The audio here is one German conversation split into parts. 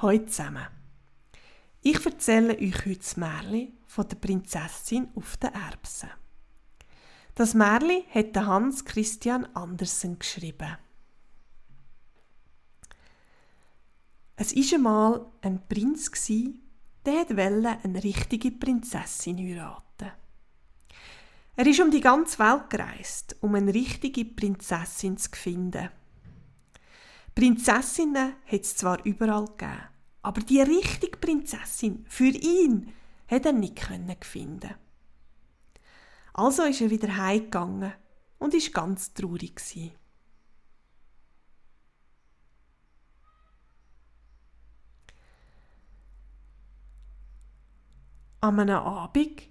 Hallo zusammen. Ich erzähle euch heute das Märchen von der Prinzessin auf den Erbsen. Das Märchen hat Hans Christian Andersen geschrieben. Es war einmal ein Prinz, der wollte eine richtige Prinzessin heiraten. Er ist um die ganze Welt gereist, um eine richtige Prinzessin zu finden. Prinzessinnen hat es zwar überall gegeben, aber die richtige Prinzessin für ihn hat er nicht finden. Also ist er wieder heimgegangen und ist ganz traurig gsi. An einem Abend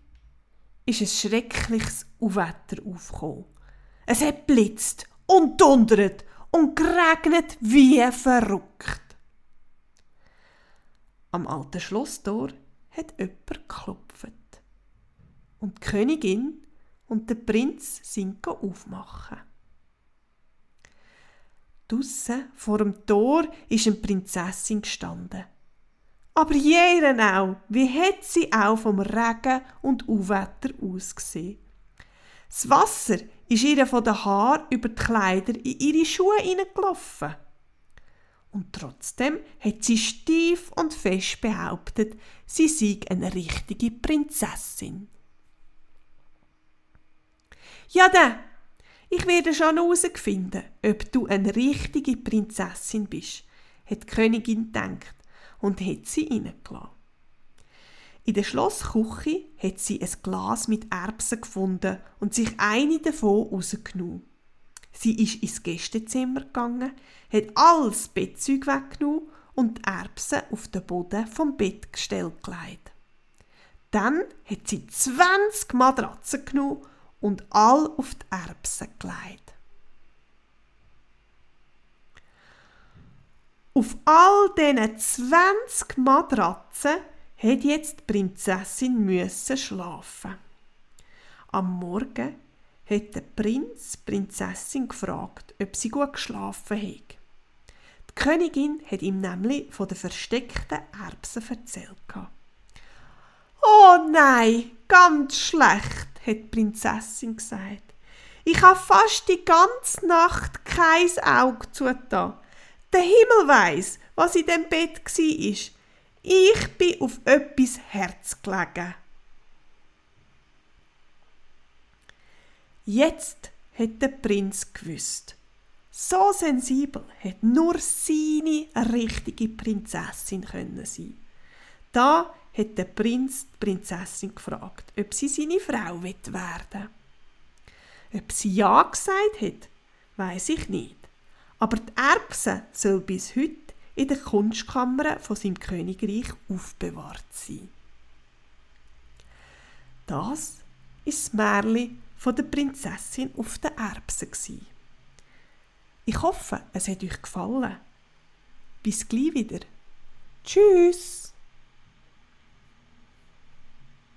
ist ein schreckliches Unwetter aufgekommen. Es hat blitzt und donnert und geregnet wie verrückt. Am alten Schlosstor hat jemand geklopft. Und die Königin und der Prinz sind aufmachen. Draussen vor dem Tor ist eine Prinzessin gestanden. Aber jeder auch, wie hat sie auch vom Regen und Unwetter ausgesehen? Das Wasser ist ihr von den Haaren über die Kleider in ihre Schuhe hineingelaufen. Und trotzdem hat sie steif und fest behauptet, sie sei eine richtige Prinzessin. Ja, dann, ich werde schon herausfinden, ob du eine richtige Prinzessin bist, hat die Königin gedacht und hat sie reingelassen. In der Schlossküche hat sie ein Glas mit Erbsen gefunden und sich eine davon rausgenommen. Sie ist ins Gästezimmer gegangen, hat alles Bettzeug weggenommen und die Erbsen auf den Boden vom Bettgestell gelegt. Dann hat sie 20 Matratzen genommen und all auf die Erbsen gelegt. Auf all diesen 20 Matratzen hat jetzt die Prinzessin schlafen. Am Morgen hat der Prinz die Prinzessin gefragt, ob sie gut geschlafen hat. Die Königin hat ihm nämlich von den versteckten Erbsen erzählt. «Oh nein, ganz schlecht», hat die Prinzessin gesagt. «Ich habe fast die ganze Nacht kein Auge zugetan. Der Himmel weiss, was in dem Bett war. Ich bin auf etwas Herz gelegen.» Jetzt hat der Prinz gewusst. So sensibel hat nur seine richtige Prinzessin sein. Da hat der Prinz die Prinzessin gefragt, ob sie seine Frau werden will. Ob sie ja gesagt hat, weiss ich nicht. Aber die Erbsen soll bis heute in der Kunstkammer von seinem Königreich aufbewahrt sein. Das ist das Märchen von der Prinzessin auf den Erbsen. Ich hoffe, es hat euch gefallen. Bis gleich wieder. Tschüss!